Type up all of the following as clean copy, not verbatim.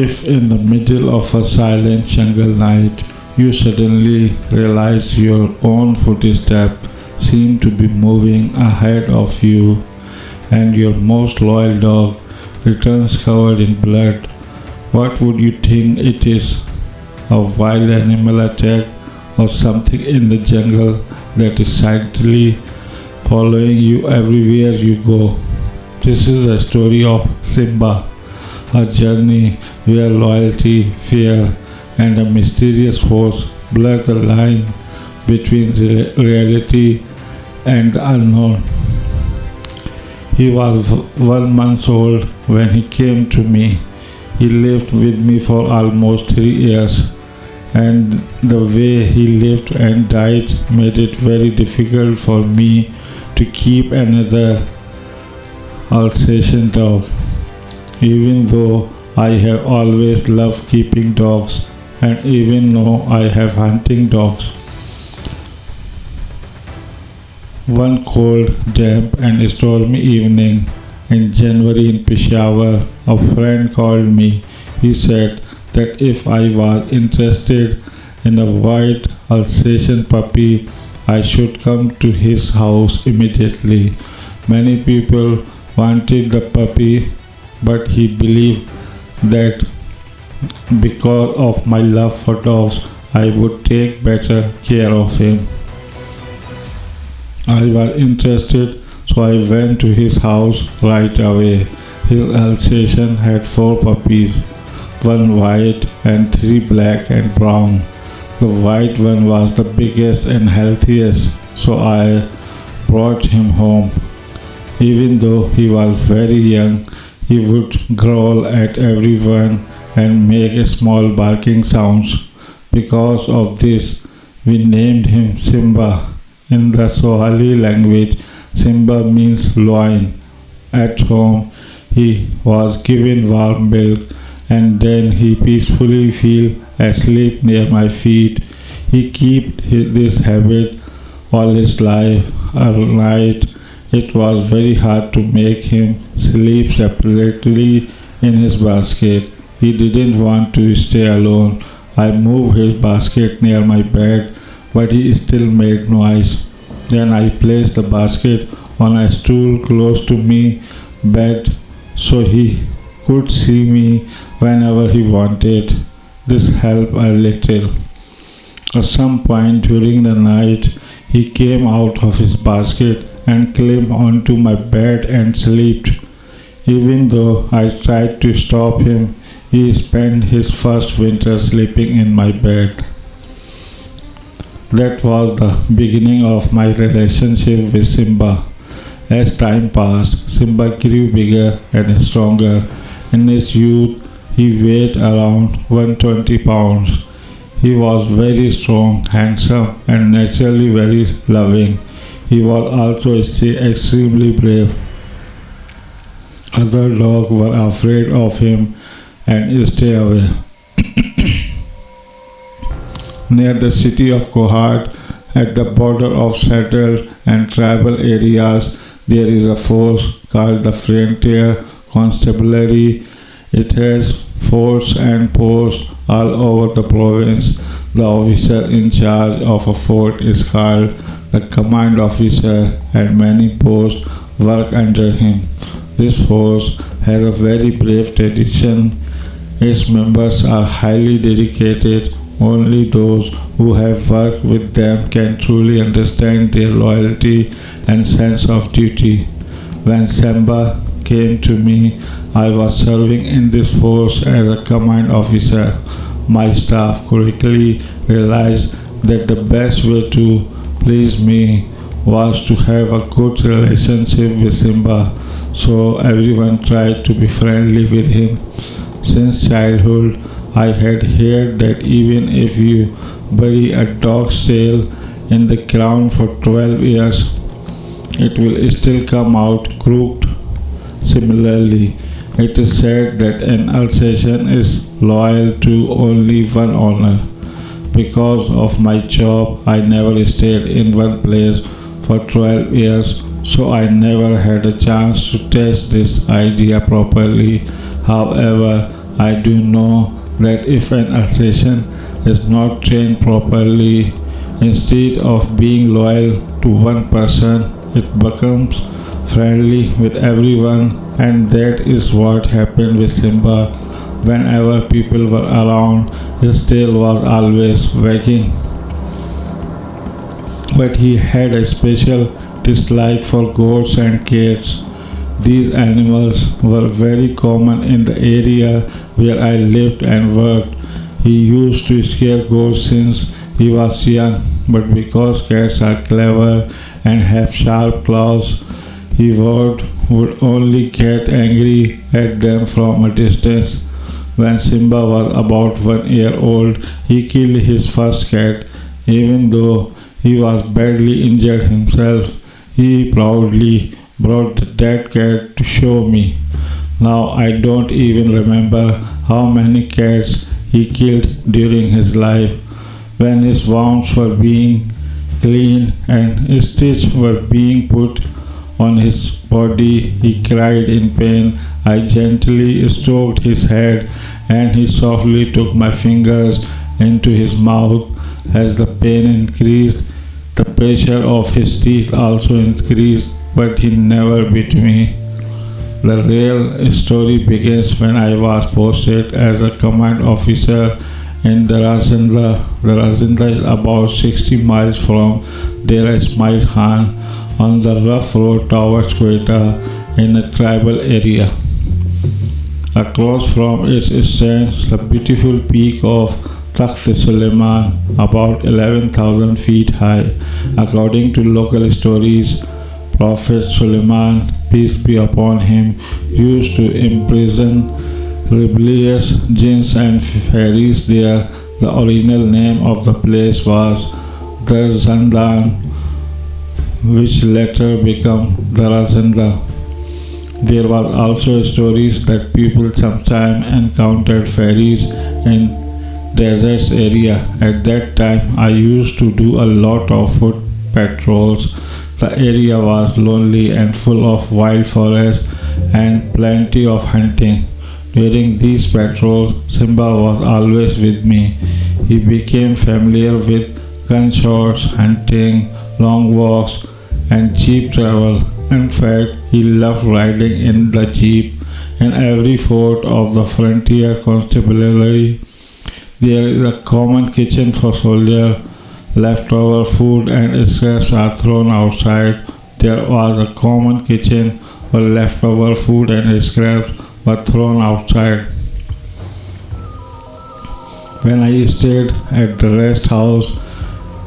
If in the middle of a silent jungle night you suddenly realize your own footsteps seem to be moving ahead of you and your most loyal dog returns covered in blood, what would you think it is? A wild animal attack or something in the jungle that is silently following you everywhere you go? This is the story of Simba, a journey where loyalty, fear, and a mysterious force blur the line between reality and the unknown. He was 1 month old when he came to me. He lived with me for almost 3 years, and the way he lived and died made it very difficult for me to keep another Alsatian dog, even though I have always loved keeping dogs and even though I have hunting dogs. One cold, damp and stormy evening in January in Peshawar, a friend called me. He said that if I was interested in a white Alsatian puppy, I should come to his house immediately. Many people wanted the puppy, but he believed that because of my love for dogs, I would take better care of him. I was interested, so I went to his house right away. His Alsatian had 4 puppies, one white and 3 black and brown. The white one was the biggest and healthiest, so I brought him home. Even though he was very young, he would growl at everyone and make small barking sounds. Because of this, we named him Simba. In the Swahili language, Simba means loin. At home, he was given warm milk and then he peacefully fell asleep near my feet. He kept this habit all his life. At night, it was very hard to make him sleep separately in his basket. He didn't want to stay alone. I moved his basket near my bed, but he still made noise. Then I placed the basket on a stool close to my bed so he could see me whenever he wanted. This helped a little. At some point during the night, he came out of his basket and climbed onto my bed and slept. Even though I tried to stop him, he spent his first winter sleeping in my bed. That was the beginning of my relationship with Simba. As time passed, Simba grew bigger and stronger. In his youth, he weighed around 120 pounds. He was very strong, handsome, and naturally very loving. He was also extremely brave. Other dogs were afraid of him and stayed away. Near the city of Kohad, at the border of settled and tribal areas, there is a force called the Frontier Constabulary. It has forts and posts all over the province. The officer in charge of a fort is called the command officer, and many posts work under him. This force has a very brave tradition. Its members are highly dedicated. Only those who have worked with them can truly understand their loyalty and sense of duty. When Simba came to me, I was serving in this force as a command officer. My staff quickly realized that the best way to please me was to have a good relationship with Simba, so everyone tried to be friendly with him. Since childhood, I had heard that even if you bury a dog's tail in the ground for 12 years, it will still come out crooked. Similarly, it is said that an Alsatian is loyal to only one owner. Because of my job, I never stayed in one place for 12 years, so I never had a chance to test this idea properly. However, I do know that if an assassin is not trained properly, instead of being loyal to one person, it becomes friendly with everyone, and that is what happened with Simba. Whenever people were around, his tail was always wagging. But he had a special dislike for goats and cats. These animals were very common in the area where I lived and worked. He used to scare goats since he was young, but because cats are clever and have sharp claws, he would only get angry at them from a distance. When Simba was about 1 year old, he killed his first cat. Even though he was badly injured himself, he proudly brought the dead cat to show me. Now I don't even remember how many cats he killed during his life. When his wounds were being cleaned and stitches were being put on his body, he cried in pain. I gently stroked his head and he softly took my fingers into his mouth. As the pain increased, the pressure of his teeth also increased, but he never bit me. The real story begins when I was posted as a command officer in the Razindra. The Razindra is about 60 miles from Dera Ismail Khan on the rough road towards Quetta in a tribal area. Across from it stands the beautiful peak of Takht-e-Suleiman, about 11,000 feet high. According to local stories, Prophet Suleiman, peace be upon him, used to imprison rebellious jinns and fairies there. The original name of the place was the Zandan, which later became the Razindra. There was also stories that people sometimes encountered fairies in deserts area. At that time, I used to do a lot of foot patrols. The area was lonely and full of wild forest and plenty of hunting. During these patrols, Simba was always with me. He became familiar with gunshots, hunting, long walks, and jeep travel. In fact, he loved riding in the jeep. In every fort of the frontier constabulary, there is a common kitchen for soldiers. Leftover food and scraps are thrown outside. There was a common kitchen where leftover food and scraps were thrown outside. When I stayed at the rest house,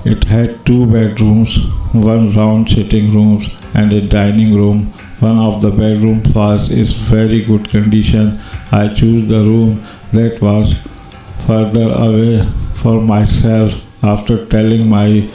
it had 2 bedrooms, 1 round sitting room and a dining room. One of the bedrooms was in very good condition. I chose the room that was further away for myself. After telling my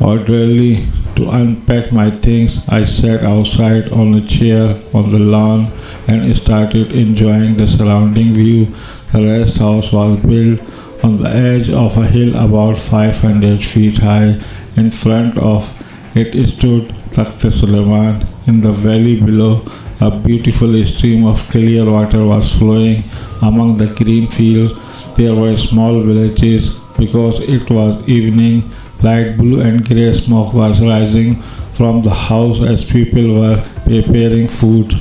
orderly to unpack my things, I sat outside on a chair on the lawn and started enjoying the surrounding view. The rest house was built on the edge of a hill about 500 feet high. In front of it stood Takht-e-Suleiman. In the valley below, a beautiful stream of clear water was flowing among the green fields. There were small villages. Because it was evening, light blue and grey smoke was rising from the house as people were preparing food.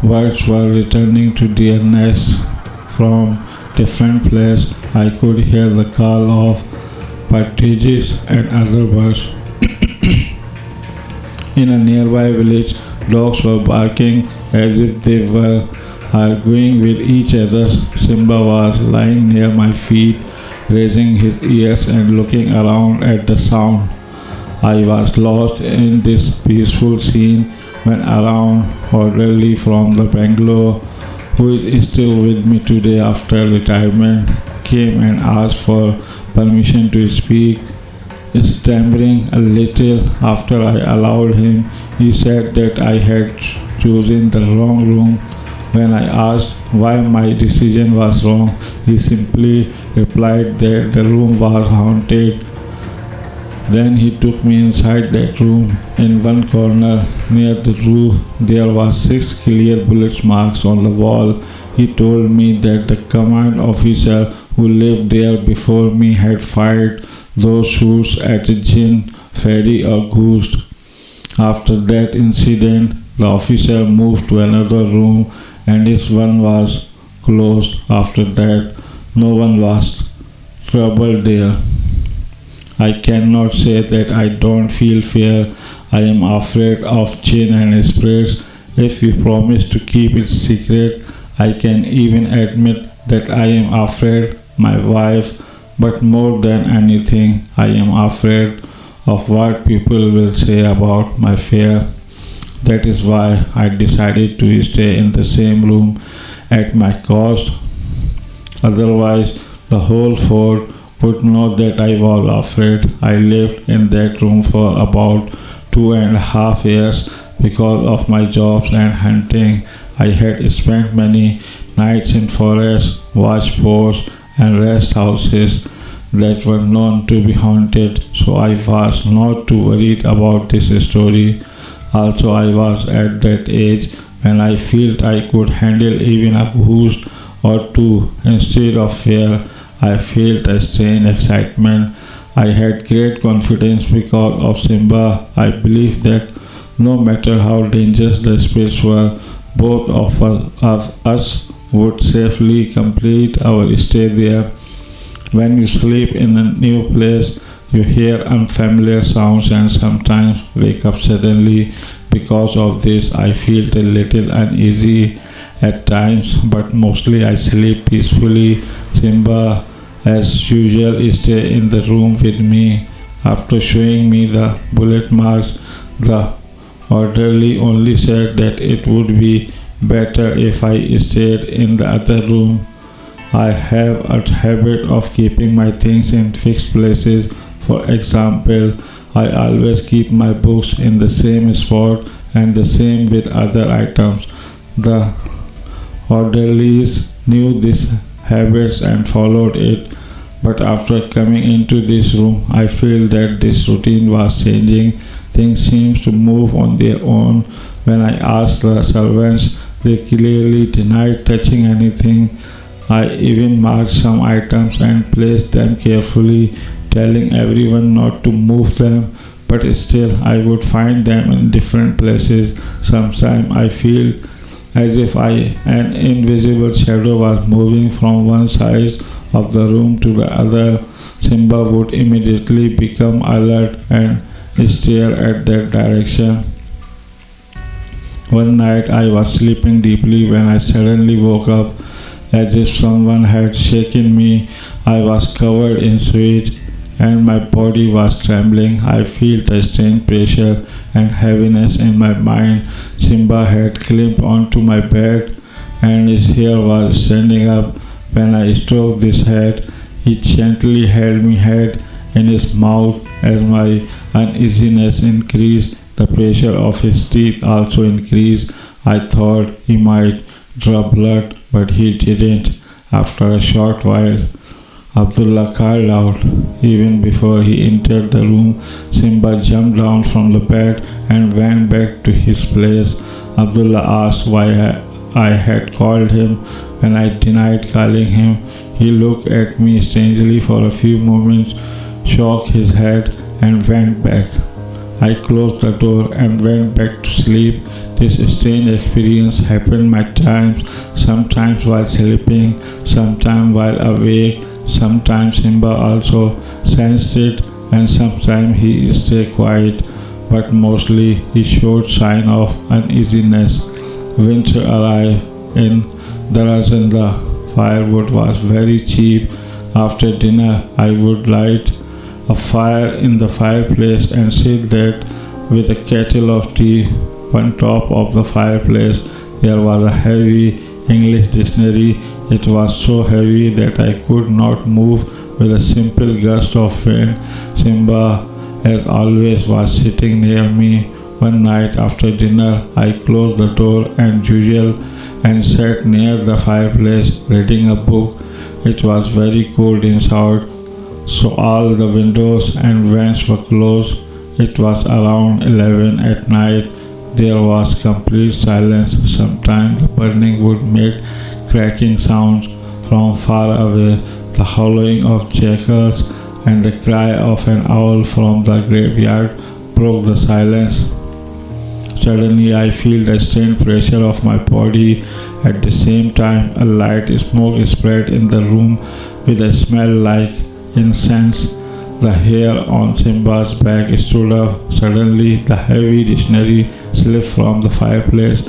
Birds were returning to their nests from different places. I could hear the call of partridges and other birds. In a nearby village, dogs were barking as if they were arguing with each other. Simba was lying near my feet, raising his ears and looking around at the sound. I was lost in this peaceful scene when around orderly from the Bangalore, who is still with me today after retirement, came and asked for permission to speak. Stammering a little after I allowed him, he said that I had chosen the wrong room. When I asked why my decision was wrong, he simply replied that the room was haunted. Then he took me inside that room. In one corner near the roof, there were 6 clear bullet marks on the wall. He told me that the command officer who lived there before me had fired those shoots at a gin, ferry or goose. After that incident, the officer moved to another room and his one was closed. After that, no one was troubled there. I cannot say that I don't feel fear. I am afraid of jinn and spirits. If you promise to keep it secret, I can even admit that I am afraid my wife, but more than anything, I am afraid of what people will say about my fear. That is why I decided to stay in the same room at my cost. Otherwise, the whole fort would know that I was afraid. I lived in that room for about 2.5 years because of my jobs and hunting. I had spent many nights in forests, watch posts, and rest houses that were known to be haunted, so I was not too worried about this story. Also, I was at that age when I felt I could handle even a ghost or two. Instead of fear, I felt a strange excitement. I had great confidence because of Simba. I believed that no matter how dangerous the spirits were, both of us would safely complete our stay there. When you sleep in a new place, you hear unfamiliar sounds and sometimes wake up suddenly. Because of this, I feel a little uneasy at times, but mostly I sleep peacefully. Simba, as usual, stay in the room with me. After showing me the bullet marks, the orderly only said that it would be better if I stayed in the other room. I have a habit of keeping my things in fixed places. For example, I always keep my books in the same spot and the same with other items. The orderlies knew these habits and followed it, but after coming into this room, I feel that this routine was changing. Things seemed to move on their own. When I asked the servants, they clearly denied touching anything. I even marked some items and placed them carefully, telling everyone not to move them, but still I would find them in different places. Sometimes I feel as if an invisible shadow was moving from one side of the room to the other. Simba would immediately become alert and stare at that direction. One night I was sleeping deeply when I suddenly woke up as if someone had shaken me. I was covered in sweat and my body was trembling. I felt a strange pressure and heaviness in my mind. Simba had climbed onto my bed and his hair was standing up. When I stroked his head, he gently held my head in his mouth. As my uneasiness increased, the pressure of his teeth also increased. I thought he might draw blood, but he didn't. After a short while, Abdullah called out. Even before he entered the room, Simba jumped down from the bed and went back to his place. Abdullah asked why I had called him. When I denied calling him, he looked at me strangely for a few moments, shook his head, and went back. I closed the door and went back to sleep. This strange experience happened many times, sometimes while sleeping, sometimes while awake. Sometimes Simba also sensed it and sometimes he stayed quiet, but mostly he showed sign of uneasiness. Winter arrived in Darazan. The firewood was very cheap. After dinner I would light a fire in the fireplace and sit there with a kettle of tea. On top of the fireplace there was a heavy English dictionary. It was so heavy that I could not move with a simple gust of wind. Simba, as always, was sitting near me. One night after dinner, I closed the door as usual and sat near the fireplace reading a book. It was very cold inside, so all the windows and vents were closed. It was around 11 at night. There was complete silence. Sometimes the burning wood made cracking sounds from far away, the howling of jackals and the cry of an owl from the graveyard broke the silence. Suddenly I feel the strained pressure of my body. At the same time, a light smoke spread in the room with a smell like incense. The hair on Simba's back stood up. Suddenly, the heavy dictionary slipped from the fireplace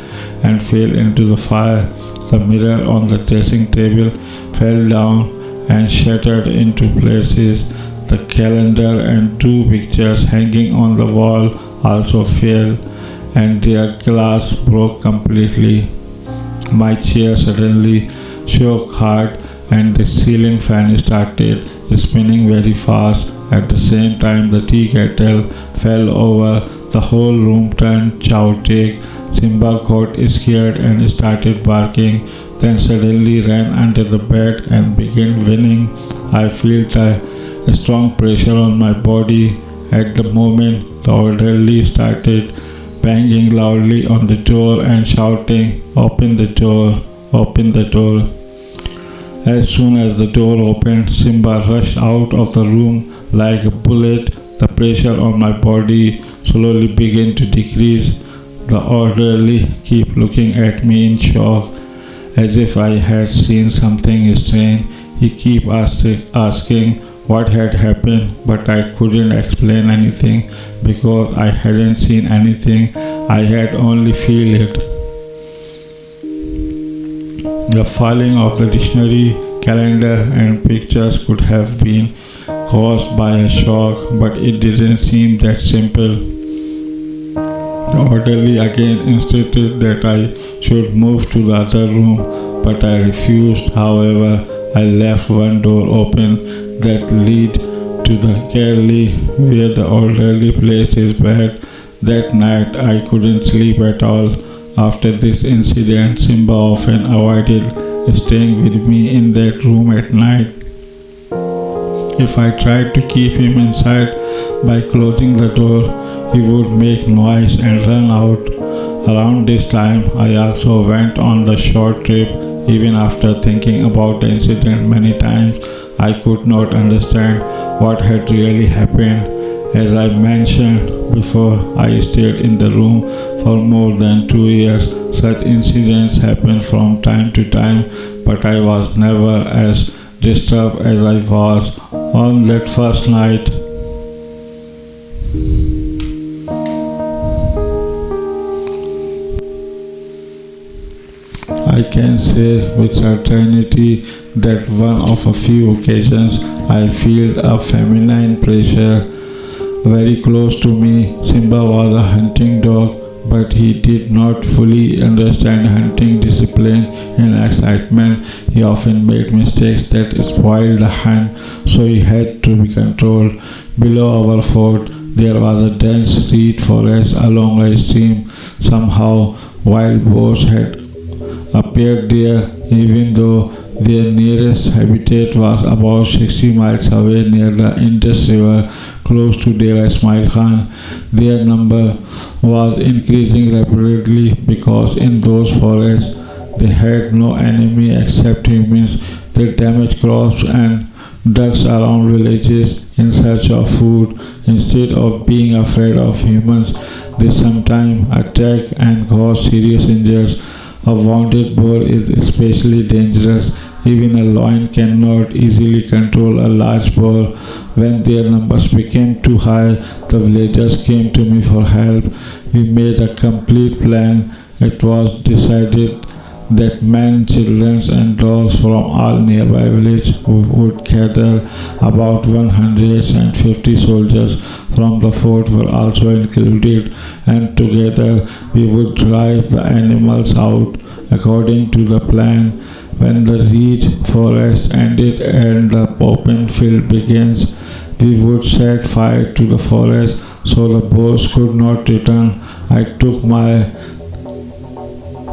and fell into the fire. The mirror on the dressing table fell down and shattered into pieces. The calendar and two pictures hanging on the wall also fell, and their glass broke completely. My chair suddenly shook hard, and the ceiling fan started spinning very fast. At the same time, the tea kettle fell over. The whole room turned chaotic. Simba got scared and started barking, then suddenly ran under the bed and began whining. I felt a strong pressure on my body. At the moment, the orderly started banging loudly on the door and shouting, "Open the door! Open the door!" As soon as the door opened, Simba rushed out of the room like a bullet. The pressure on my body slowly began to decrease. The orderly kept looking at me in shock, as if I had seen something strange. He kept asking what had happened, but I couldn't explain anything because I hadn't seen anything. I had only felt it. The falling of the dictionary, calendar, and pictures could have been caused by a shock, but it didn't seem that simple. The orderly again insisted that I should move to the other room, but I refused. However, I left one door open that led to the galley where the orderly placed his bed. That night I couldn't sleep at all. After this incident, Simba often avoided staying with me in that room at night. If I tried to keep him inside by closing the door, he would make noise and run out. Around this time, I also went on the short trip. Even after thinking about the incident many times, I could not understand what had really happened. As I mentioned before, I stayed in the room for more than 2 years. Such incidents happened from time to time, but I was never as disturbed as I was on that first night. I can say with certainty that one of a few occasions I felt a feminine pressure very close to me. Simba was a hunting dog, but he did not fully understand hunting discipline. In excitement, he often made mistakes that spoiled the hunt, so he had to be controlled. Below our fort, there was a dense reed forest along a stream. Somehow, wild boars had appeared there, even though their nearest habitat was about 60 miles away near the Indus River, close to Dera Ismail Khan. Their number was increasing rapidly because in those forests they had no enemy except humans. They damaged crops and dug around villages in search of food. Instead of being afraid of humans, they sometimes attack and cause serious injuries. A wounded boar is especially dangerous. Even a lion cannot easily control a large boar. When their numbers became too high, the villagers came to me for help. We made a complete plan. It was decided that men, children, and dogs from all nearby villages would gather. About 150 soldiers from the fort were also included, and together we would drive the animals out. According to the plan, when the reed forest ended and the open field begins, we would set fire to the forest so the boars could not return. I took my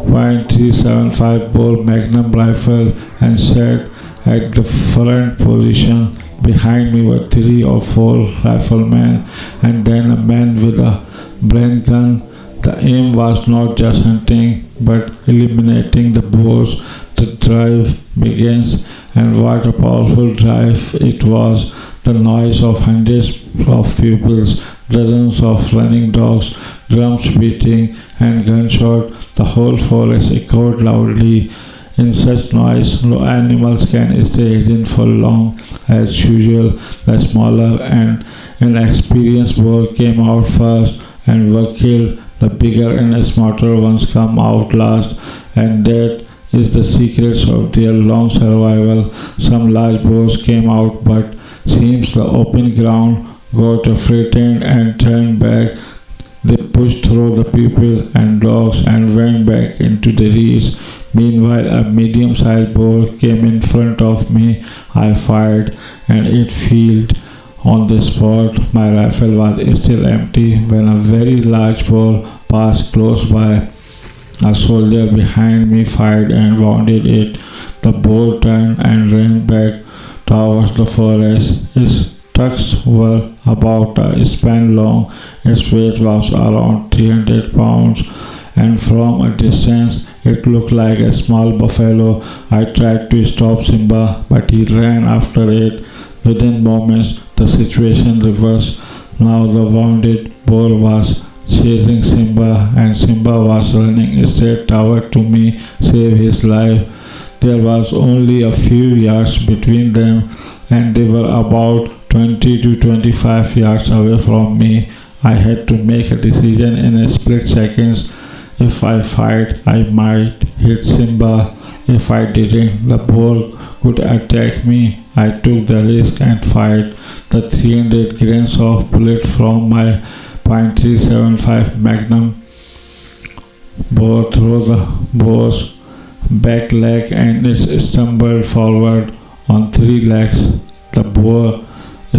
.375 bore Magnum rifle and sat at the front position. Behind me were 3 or 4 riflemen and then a man with a brain gun. The aim was not just hunting but eliminating the boars. The drive begins, and what a powerful drive it was. The noise of hundreds of pupils, dozens of running dogs, drums beating, and gunshot. The whole forest echoed loudly. In such noise, no animals can stay hidden for long. As usual, the smaller and inexperienced boar came out first and were killed. The bigger and smarter ones come out last, and that is the secret of their long survival. Some large boars came out, but seems the open ground got frightened and turned back. They pushed through the people and dogs and went back into the reeds. Meanwhile, a medium-sized boar came in front of me. I fired, and it failed on the spot. My rifle was still empty when a very large boar passed close by. A soldier behind me fired and wounded it. The boar turned and ran back towards the forest. His tusks were about a span long. Its weight was around 300 pounds, and from a distance it looked like a small buffalo. I tried to stop Simba, but he ran after it. Within moments, the situation reversed. Now the wounded boar was chasing Simba, and Simba was running straight toward to me, save his life. There was only a few yards between them, and they were about 20 to 25 yards away from me. I had to make a decision in a split second. If I fired, I might hit Simba. If I didn't, the boar could attack me. I took the risk and fired. The 300 grains of bullet from my .375 Magnum bore through the boar's back leg, and it stumbled forward on three legs. The boar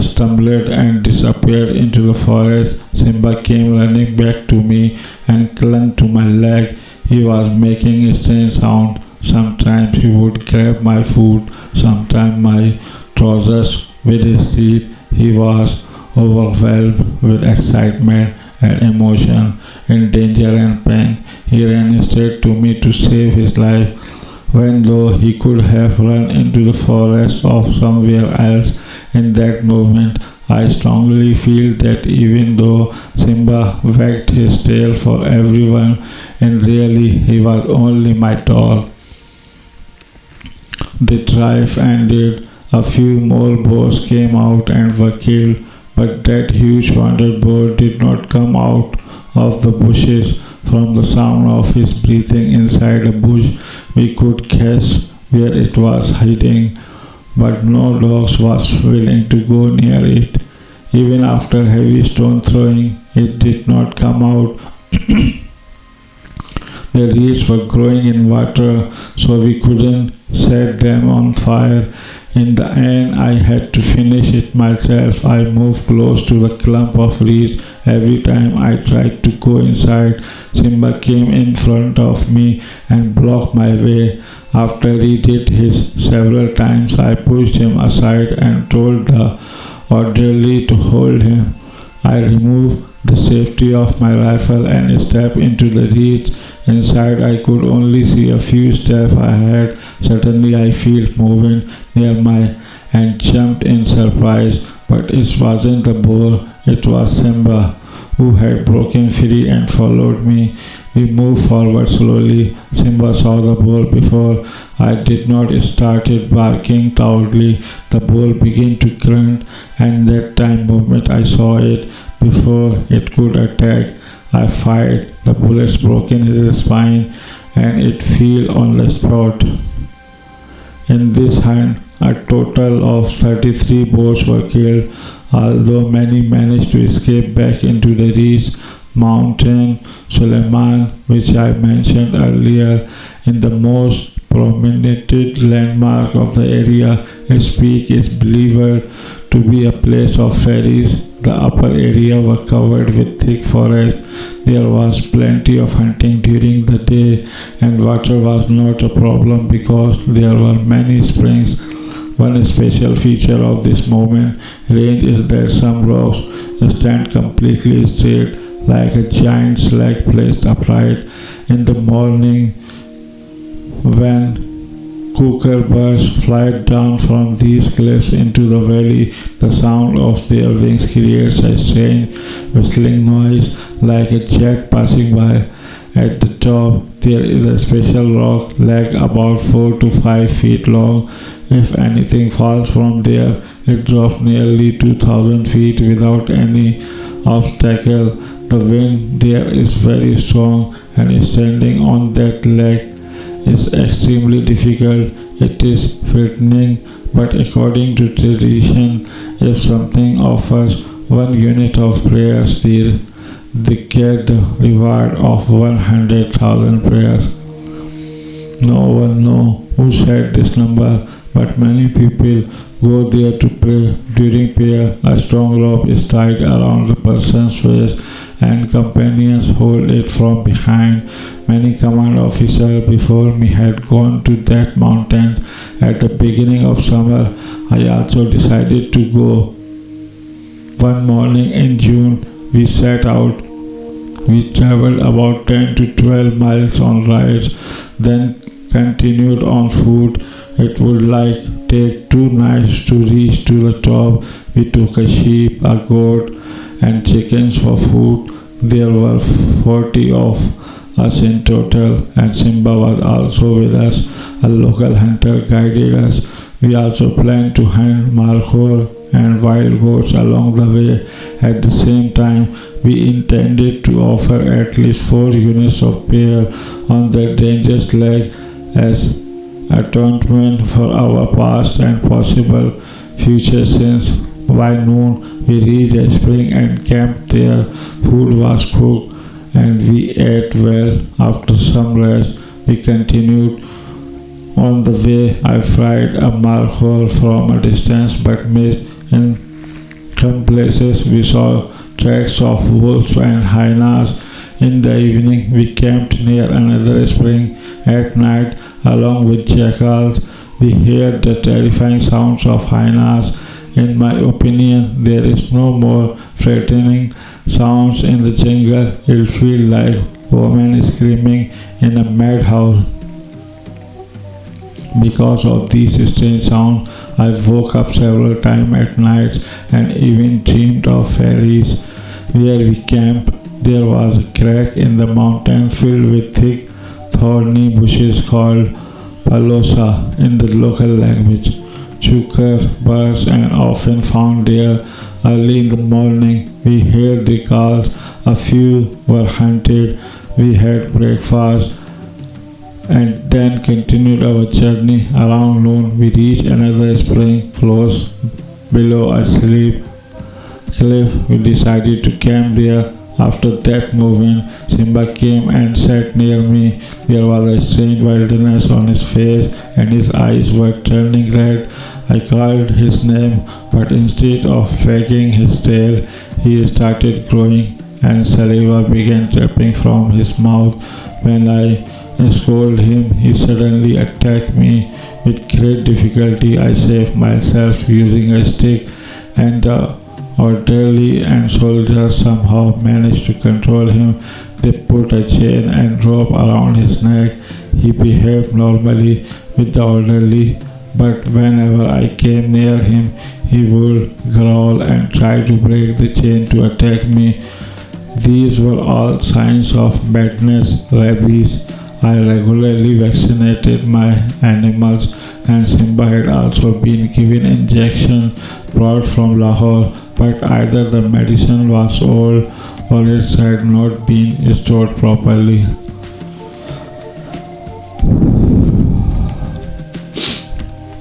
stumbled and disappeared into the forest. Simba came running back to me and clung to my leg. He was making a strange sound. Sometimes he would grab my foot, sometimes my trousers with his teeth. He was overwhelmed with excitement and emotion. In danger and pain, he ran straight to me to save his life, when though he could have run into the forest or somewhere else. In that moment, I strongly feel that even though Simba wagged his tail for everyone, and really he was only my dog. The drive ended. A few more boars came out and were killed, but that huge wounded boar did not come out of the bushes. From the sound of his breathing inside a bush, we could guess where it was hiding, but no dogs was willing to go near it. Even after heavy stone throwing, it did not come out. The reeds were growing in water, so we couldn't set them on fire. In the end, I had to finish it myself. I moved close to the clump of reeds. Every time I tried to go inside, Simba came in front of me and blocked my way. After he did his several times, I pushed him aside and told the orderly to hold him. I removed the safety of my rifle and stepped into the reeds. Inside, I could only see a few steps ahead. Suddenly, I felt movement near me and jumped in surprise. But it wasn't the boar, it was Simba, who had broken free and followed me. We moved forward slowly. Simba saw the boar before I did not started barking loudly. The boar began to grunt, and that time moment I saw it before it could attack. I fired. The bullets broke in his spine, and it fell on the spot. In this hunt, a total of 33 boars were killed, although many managed to escape back into the reeds. Mountain Suleiman, which I mentioned earlier, in the most prominent landmark of the area. Its peak is believed to be a place of fairies. The upper area was covered with thick forest. There was plenty of hunting during the day, and water was not a problem because there were many springs. One special feature of this mountain range is that some rocks stand completely straight, like a giant slab placed upright. In the morning, when Cooker birds fly down from these cliffs into the valley. The sound of their wings creates a strange whistling noise like a jet passing by. At the top, there is a special rock leg about 4 to 5 feet long. If anything falls from there, it drops nearly 2,000 feet without any obstacle. The wind there is very strong, and standing on that leg is extremely difficult. It is frightening, but according to tradition, if something offers 1 unit of prayers there, they get the reward of 100,000 prayers. No one knows who said this number, but many people go there to pray. During prayer, a strong rope is tied around the person's waist, and companions hold it from behind. Many command officers before me had gone to that mountain at the beginning of summer. I also decided to go. One morning in June, we set out. We traveled about 10 to 12 miles on rides, then continued on foot. It would take 2 nights to reach to the top. We took a sheep, a goat, and chickens for food. There were 40 of us in total, and Simba was also with us. A local hunter guided us. We also planned to hunt markhor and wild goats along the way. At the same time, we intended to offer at least 4 units of prayer on the dangerous leg as atonement for our past and possible future sins. By noon, we reached a spring and camped there. Food was cooked and we ate well. After some rest, we continued on the way. I fried a markhor from a distance but missed. In some places, we saw tracks of wolves and hyenas. In the evening, we camped near another spring. At night, along with jackals, we heard the terrifying sounds of hyenas. In my opinion, there is no more frightening sounds in the jungle. It feels like women screaming in a madhouse. Because of these strange sounds, I woke up several times at night and even dreamed of fairies. Where we camped, there was a crack in the mountain filled with thick, thorny bushes called palosa in the local language. Chukar birds and often found there. Early in the morning, we heard the calls. A few were hunted. We had breakfast and then continued our journey. Around noon, we reached another spring close below a steep cliff. We decided to camp there. After that moving, Simba came and sat near me. There was a strange wildness on his face and his eyes were turning red. I called his name, but instead of wagging his tail, he started growing and saliva began dripping from his mouth. When I scolded him, he suddenly attacked me. With great difficulty, I saved myself using a stick, and the orderly and soldiers somehow managed to control him. They put a chain and rope around his neck. He behaved normally with the orderly, but whenever I came near him, he would growl and try to break the chain to attack me. These were all signs of madness, rabies. I regularly vaccinated my animals, and Simba had also been given injection brought from Lahore, but either the medicine was old or it had not been stored properly.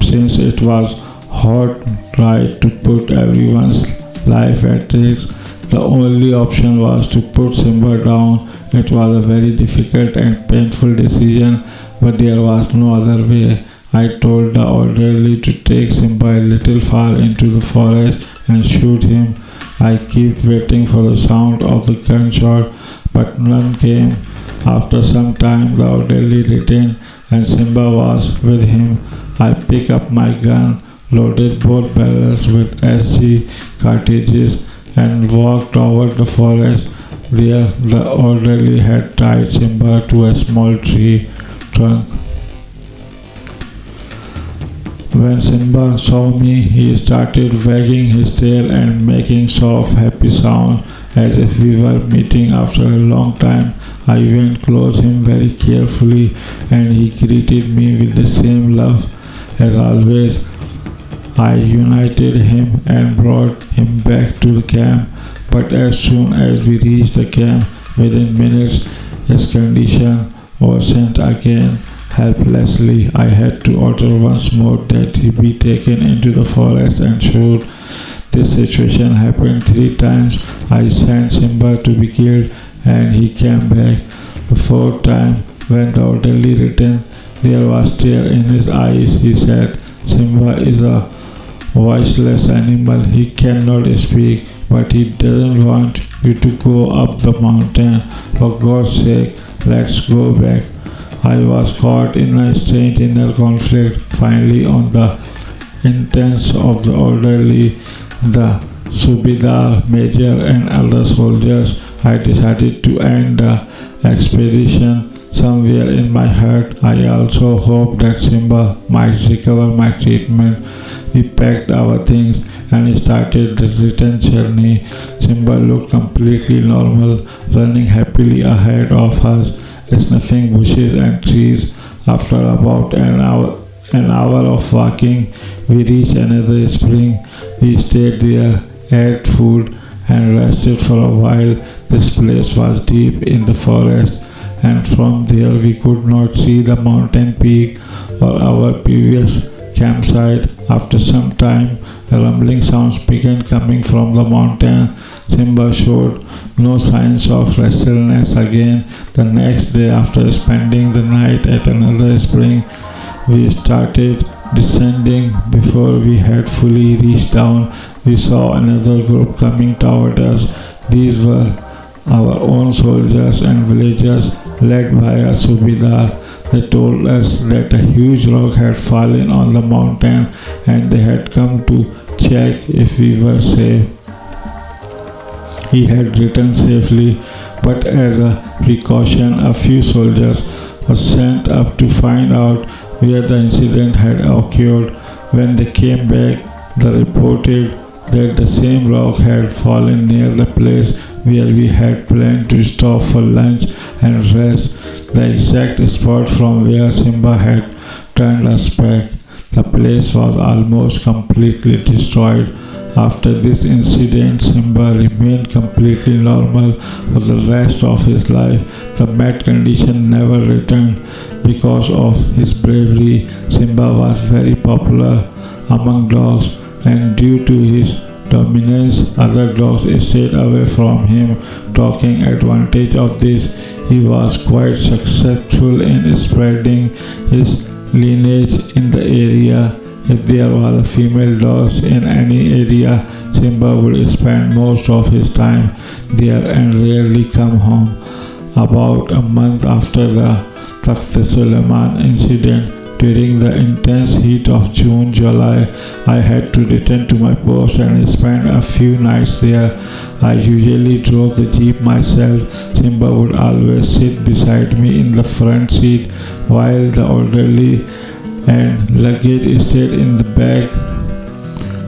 Since it was hot right to put everyone's life at risk, the only option was to put Simba down. It was a very difficult and painful decision, but there was no other way. I told the orderly to take Simba a little far into the forest and shoot him. I kept waiting for the sound of the gunshot, but none came. After some time, the orderly returned and Simba was with him. I picked up my gun, loaded both barrels with SG cartridges, and walked over the forest. There, the orderly had tied Simba to a small tree trunk. When Simba saw me, he started wagging his tail and making soft, happy sounds as if we were meeting after a long time. I went close him very carefully and he greeted me with the same love as always. I united him and brought him back to the camp, but as soon as we reached the camp, within minutes, his condition worsened again. Helplessly, I had to order once more that he be taken into the forest and shot. This situation happened 3 times. I sent Simba to be killed and he came back. The 4th time, when the orderly returned, there was tear in his eyes. He said, Simba is a voiceless animal. He cannot speak, but he doesn't want you to go up the mountain. For God's sake, let's go back. I was caught in a strange inner conflict. Finally, on the instance of the orderly, the Subedar, Major and other soldiers, I decided to end the expedition. Somewhere in my heart, I also hoped that Simba might recover my treatment. We packed our things and started the return journey. Simba looked completely normal, running happily ahead of us, snuffing bushes and trees. After about an hour of walking, we reached another spring. We stayed there, ate food, and rested for a while. This place was deep in the forest, and from there we could not see the mountain peak or our previous campsite. After some time, rumbling sounds began coming from the mountain. Simba showed no signs of restlessness again. The next day, after spending the night at another spring, we started descending. Before we had fully reached down, we saw another group coming toward us. These were our own soldiers and villagers, led by a Subedar. They told us that a huge rock had fallen on the mountain and they had come to check if we were safe. He had returned safely, but as a precaution, a few soldiers were sent up to find out where the incident had occurred. When they came back, they reported that the same rock had fallen near the place where we had planned to stop for lunch and rest, the exact spot from where Simba had turned us back. The place was almost completely destroyed. After this incident, Simba remained completely normal for the rest of his life. The mad condition never returned. Because of his bravery, Simba was very popular among dogs, and due to his dominance, other dogs stayed away from him. Taking advantage of this, he was quite successful in spreading his lineage in the area. If there were female dogs in any area, Simba would spend most of his time there and rarely come home. About a month after the Takht Suleiman incident, during the intense heat of June-July, I had to return to my post and spend a few nights there. I usually drove the jeep myself. Simba would always sit beside me in the front seat, while the orderly and luggage stayed in the back.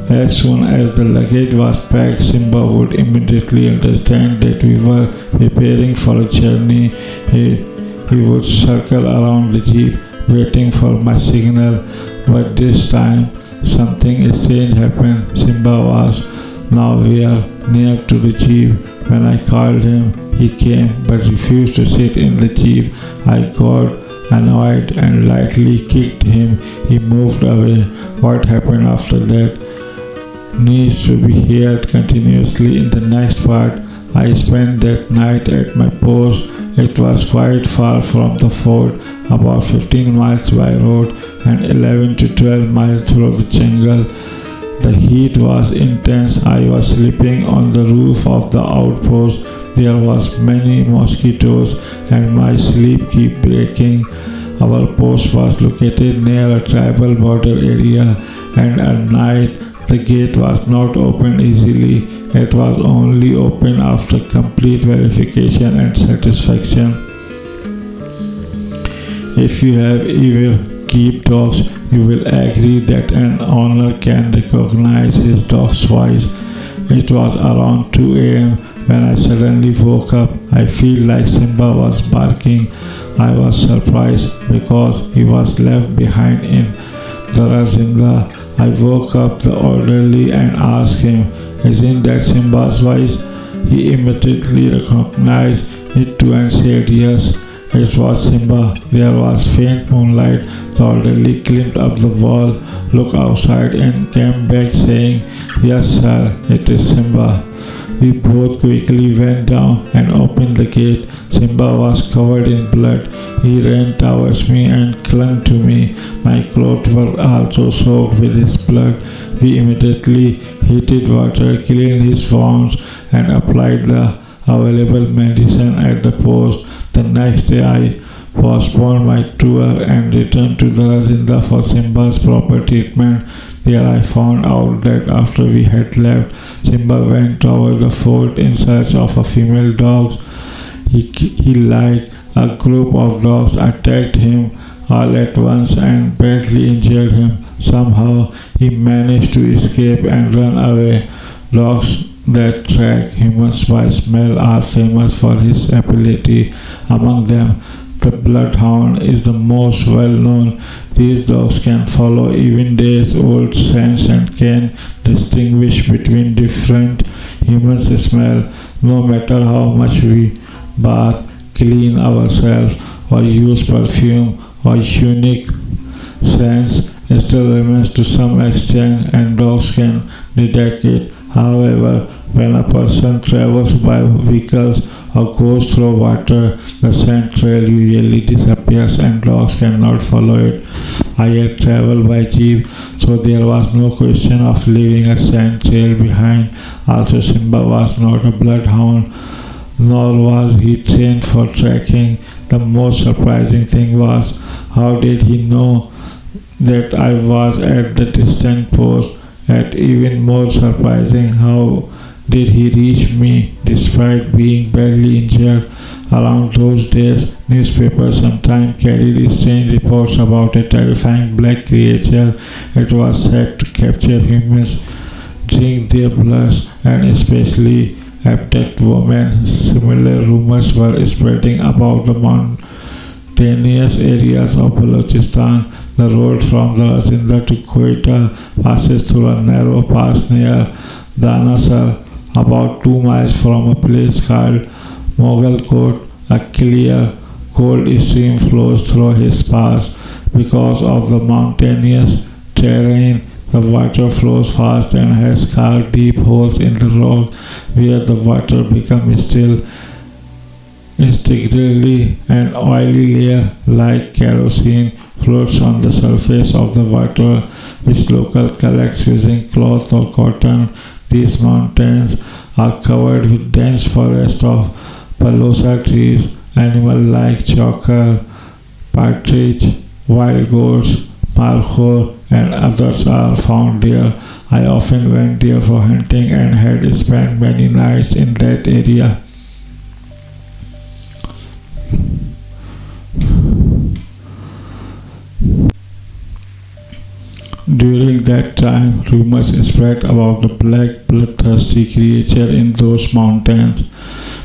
As soon as the luggage was packed, Simba would immediately understand that we were preparing for a journey. He would circle around the jeep, waiting for my signal, but this time something strange happened. Simba was nowhere near to the jeep. When I called him, he came but refused to sit in the jeep. I got annoyed and lightly kicked him. He moved away. What happened after that needs to be heard continuously in the next part. I spent that night at my post. It was quite far from the fort, about 15 miles by road and 11 to 12 miles through the jungle. The heat was intense. I was sleeping on the roof of the outpost. There was many mosquitoes and my sleep kept breaking. Our post was located near a tribal border area, and at night the gate was not opened easily. It was only open after complete verification and satisfaction. If you have ever keep dogs, you will agree that an owner can recognize his dog's voice. It was around 2 a.m. when I suddenly woke up. I feel like Simba was barking. I was surprised because he was left behind in the Razinda. I woke up the orderly and asked him, "Isn't that Simba's voice?" He immediately recognized it too and said yes. It was Simba. There was faint moonlight. The orderly climbed up the wall, looked outside and came back saying, "Yes sir, it is Simba." We both quickly went down and opened the gate. Simba was covered in blood. He ran towards me and clung to me. My clothes were also soaked with his blood. We immediately heated water, cleaned his wounds, and applied the available medicine at the post. The next day I postponed my tour and returned to the Razinda for Simba's proper treatment. There I found out that after we had left, Simba went over the fort in search of a female dog. He like a group of dogs attacked him all at once and badly injured him. Somehow he managed to escape and run away. Dogs that track humans by smell are famous for his ability. Among them, the bloodhound is the most well known. These dogs can follow even days-old scents and can distinguish between different humans' smell. No matter how much we bath, clean ourselves, or use perfume or unique scents, it still remains to some extent, and dogs can detect it. However, when a person travels by vehicles or goes through water, the scent trail usually disappears and dogs cannot follow it. I had traveled by jeep, so there was no question of leaving a scent trail behind. Also, Simba was not a bloodhound, nor was he trained for tracking. The most surprising thing was, how did he know that I was at the distant post? And even more surprising, how did he reach me despite being badly injured? Around those days, newspapers sometimes carried strange reports about a terrifying black creature. It was said to capture humans, drink their blood, and especially abduct women. Similar rumors were spreading about the mountainous areas of Balochistan. The road from the Razinda to Quetta passes through a narrow pass near Danasar, about 2 miles from a place called Moghalkot. A clear, cold stream flows through his pass. Because of the mountainous terrain, the water flows fast and has carved deep holes in the rock where the water becomes still. Instinctively, an oily layer like kerosene floats on the surface of the water, which locals collect using cloth or cotton. These mountains are covered with dense forest of palosa trees. Animals like chokar, partridge, wild goats, markhor, and others are found there. I often went there for hunting and had spent many nights in that area. During that time, rumors spread about the black, bloodthirsty creature in those mountains.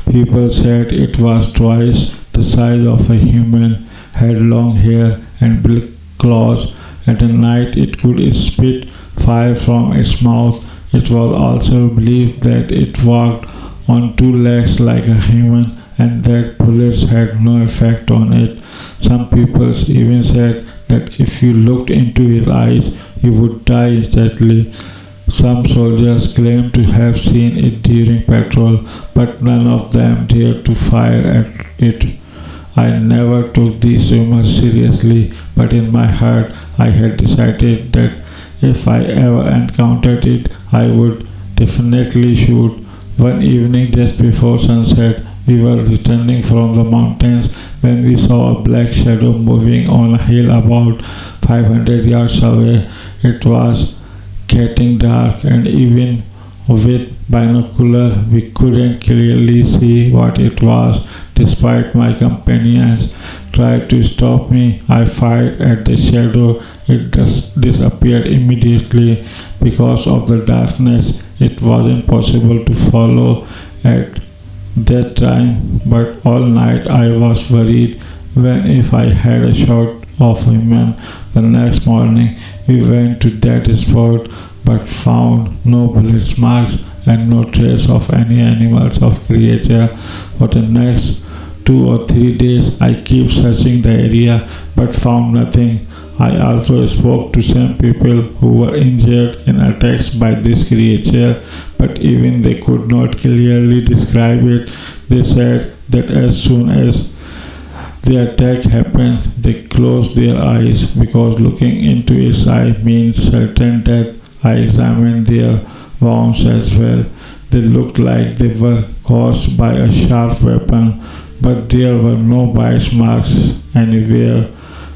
People said it was twice the size of a human, had long hair and black claws. At night, it could spit fire from its mouth. It was also believed that it walked on 2 legs like a human and that bullets had no effect on it. Some people even said that if you looked into his eyes, you would die instantly. Some soldiers claimed to have seen it during patrol, but none of them dared to fire at it. I never took these rumors seriously, but in my heart I had decided that if I ever encountered it, I would definitely shoot. One evening just before sunset, we were returning from the mountains when we saw a black shadow moving on a hill about 500 yards away. It was getting dark, and even With binocular, we couldn't clearly see what it was. Despite my companions tried to stop me, I fired at the shadow. It just disappeared immediately. Because of the darkness, it wasn't possible to follow at that time, but all night I was worried when if I had a shot of him. The next morning we went to that spot but found no bullet marks and no trace of any animals or creature. For the next 2 or 3 days I kept searching the area but found nothing. I also spoke to some people who were injured in attacks by this creature, but even they could not clearly describe it. They said that as soon as the attack happened, they closed their eyes because looking into its eye means certain death. I examined their wounds as well. They looked like they were caused by a sharp weapon, but there were no bite marks anywhere.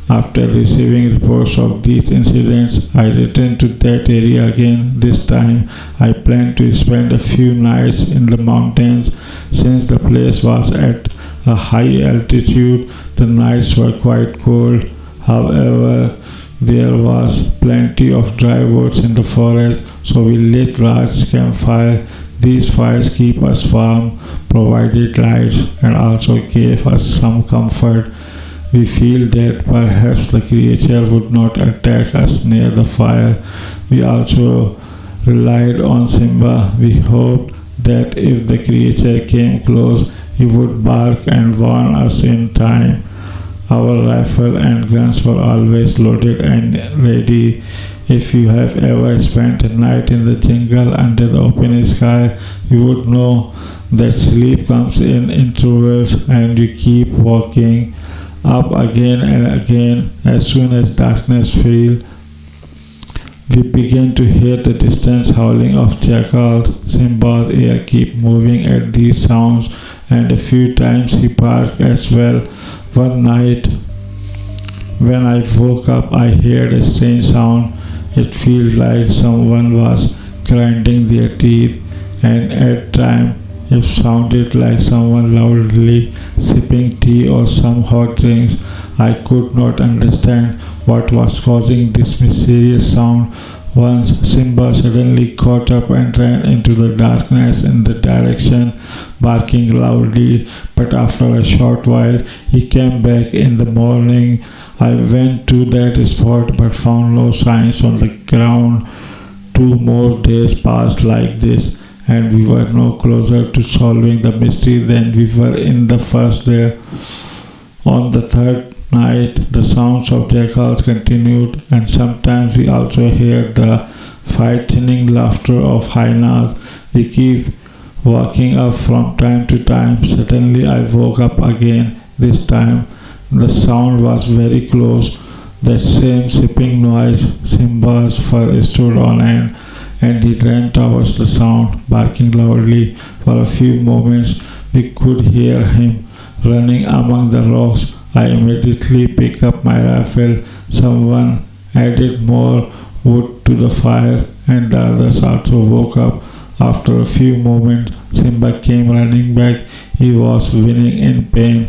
After receiving reports of these incidents, I returned to that area again. This time, I planned to spend a few nights in the mountains. Since the place was at a high altitude, the nights were quite cold. However, there was plenty of dry woods in the forest, so we lit large campfires. These fires keep us warm, provided light, and also gave us some comfort. We feel that perhaps the creature would not attack us near the fire. We also relied on Simba. We hoped that if the creature came close, he would bark and warn us in time. Our rifle and guns were always loaded and ready. If you have ever spent a night in the jungle under the open sky, you would know that sleep comes in intervals and you keep walking up again and again. As soon as darkness fell, we began to hear the distant howling of jackals. Simba's ear kept moving at these sounds, and a few times he barked as well. One night, when I woke up, I heard a strange sound. It felt like someone was grinding their teeth, and at times it sounded like someone loudly sipping tea or some hot drinks. I could not understand what was causing this mysterious sound. Once Simba suddenly caught up and ran into the darkness in the direction, barking loudly, but after a short while he came back. In the morning I went to that spot but found no signs on the ground. 2 more days passed like this, and we were no closer to solving the mystery than we were in the first day. On the third night, the sounds of jackals continued, and sometimes we also heard the frightening laughter of hyenas. We keep waking up from time to time. Suddenly I woke up again. This time the sound was very close. That same sipping noise. Simba's fur stood on end, and he ran towards the sound, barking loudly. For a few moments we could hear him running among the rocks. I immediately picked up my rifle. Someone added more wood to the fire, and the others also woke up. After a few moments, Simba came running back. He was whining in pain.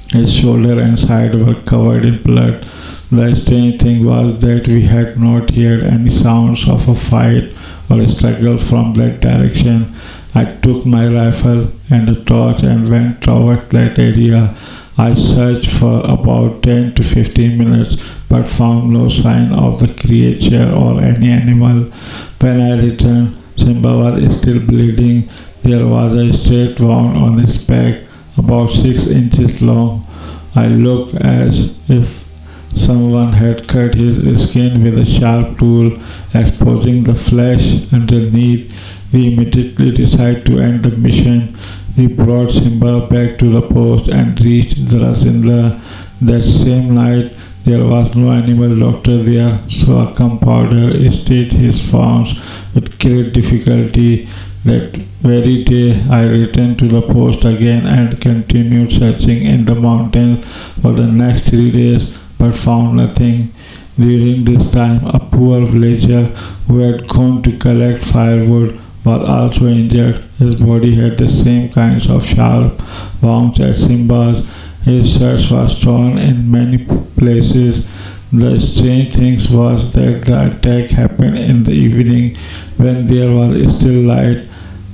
His shoulder and side were covered in blood. The strange thing was that we had not heard any sounds of a fight or a struggle from that direction. I took my rifle and a torch and went toward that area. I searched for about 10 to 15 minutes but found no sign of the creature or any animal. When I returned, Simba was still bleeding. There was a straight wound on his back about 6 inches long. I looked as if someone had cut his skin with a sharp tool, exposing the flesh underneath. We immediately decided to end the mission. We brought Simba back to the post and reached Drasinda. That same night, there was no animal doctor there, so a compounder stayed his farms with great difficulty. That very day, I returned to the post again and continued searching in the mountains for the next 3 days, but found nothing. During this time, a poor villager who had gone to collect firewood was also injured. His body had the same kinds of sharp wounds as Simba's. His shirt was torn in many places. The strange thing was that the attack happened in the evening when there was still light,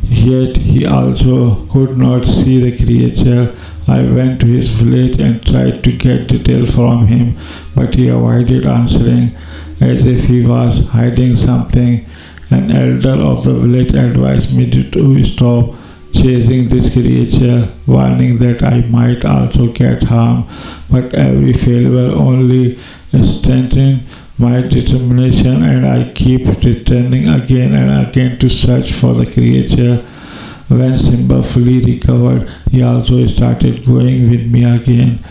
yet he also could not see the creature. I went to his village and tried to get details from him, but he avoided answering, as if he was hiding something. An elder of the village advised me to stop chasing this creature, warning that I might also get harmed, but every failure only strengthened my determination, and I keep returning again and again to search for the creature. When Simba fully recovered, he also started going with me again.